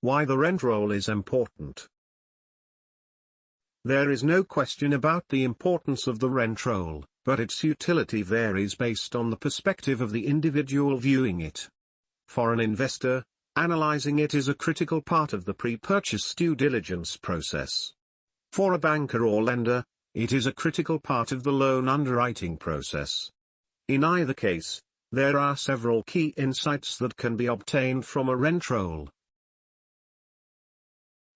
Why the rent roll is important. There is no question about the importance of the rent roll, but its utility varies based on the perspective of the individual viewing it. For an investor, analyzing it is a critical part of the pre-purchase due diligence process. For a banker or lender, it is a critical part of the loan underwriting process. In either case, there are several key insights that can be obtained from a rent roll.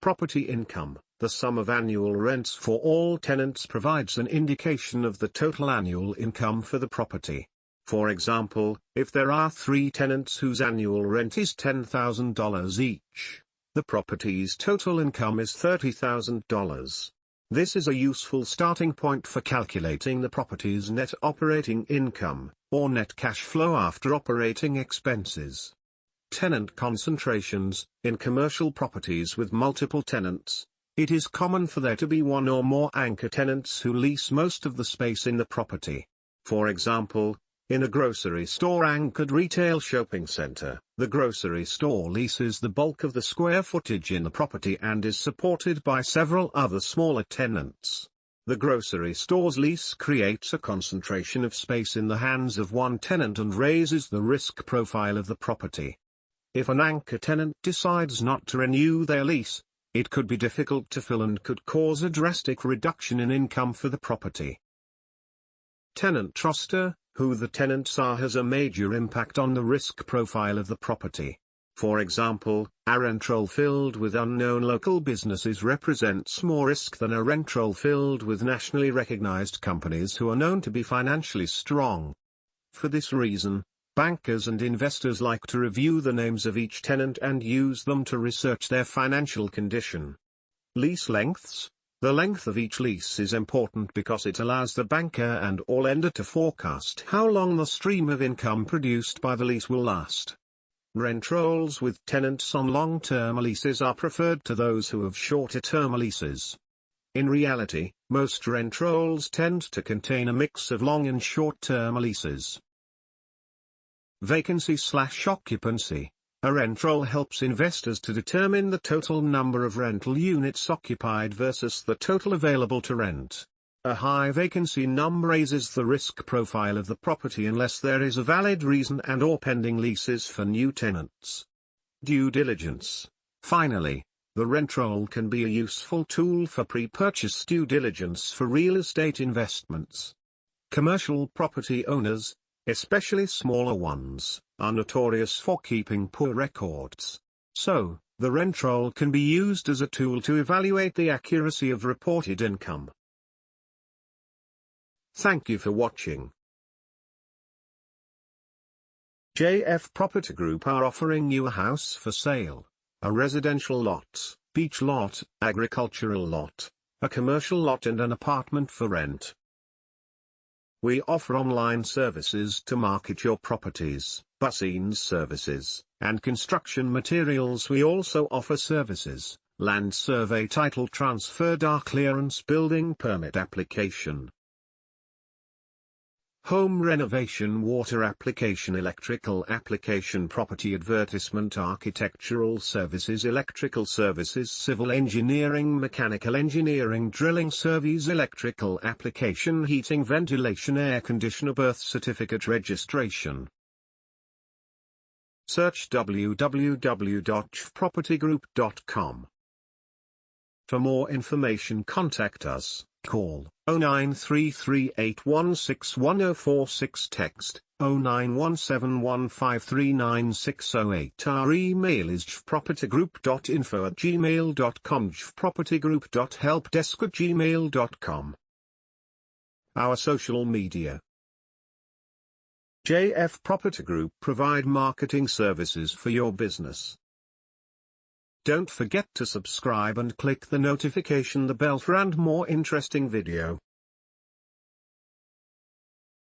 Property income, the sum of annual rents for all tenants, provides an indication of the total annual income for the property. For example, if there are 3 tenants whose annual rent is $10,000 each, the property's total income is $30,000. This is a useful starting point for calculating the property's net operating income, or net cash flow after operating expenses. Tenant concentrations. In commercial properties with multiple tenants, it is common for there to be one or more anchor tenants who lease most of the space in the property. For example, in a grocery store-anchored retail shopping center, the grocery store leases the bulk of the square footage in the property and is supported by several other smaller tenants. The grocery store's lease creates a concentration of space in the hands of one tenant and raises the risk profile of the property. If an anchor tenant decides not to renew their lease, it could be difficult to fill and could cause a drastic reduction in income for the property. Tenant roster. Who the tenants are has a major impact on the risk profile of the property. For example, a rent roll filled with unknown local businesses represents more risk than a rent roll filled with nationally recognized companies who are known to be financially strong. For this reason, bankers and investors like to review the names of each tenant and use them to research their financial condition. Lease lengths. The length of each lease is important because it allows the banker and or lender to forecast how long the stream of income produced by the lease will last. Rent rolls with tenants on long-term leases are preferred to those who have shorter-term leases. In reality, most rent rolls tend to contain a mix of long and short-term leases. Vacancy/occupancy. A rent roll helps investors to determine the total number of rental units occupied versus the total available to rent. A high vacancy number raises the risk profile of the property unless there is a valid reason and or pending leases for new tenants. Due diligence. Finally, the rent roll can be a useful tool for pre-purchase due diligence for real estate investments. Commercial property owners, especially smaller ones, are notorious for keeping poor records. So, the rent roll can be used as a tool to evaluate the accuracy of reported income. Thank you for watching. JF Property Group are offering you a house for sale, a residential lot, beach lot, agricultural lot, a commercial lot and an apartment for rent. We offer online services to market your properties, busing services, and construction materials. We also offer services, land survey, title transfer, dark clearance, building permit application, home renovation, water application, electrical application, property advertisement, architectural services, electrical services, civil engineering, mechanical engineering, drilling surveys, electrical application, heating, ventilation, air conditioner, birth certificate registration. Search www.jfpropertygroup.com. For more information, contact us. Call 0933816146, text 0917153968. Our email is jfpropertygroup.info@gmail.com, jfpropertygroup.helpdesk@gmail.com. Our social media. JF Property Group provide marketing services for your business. Don't forget to subscribe and click the notification bell for and more interesting video.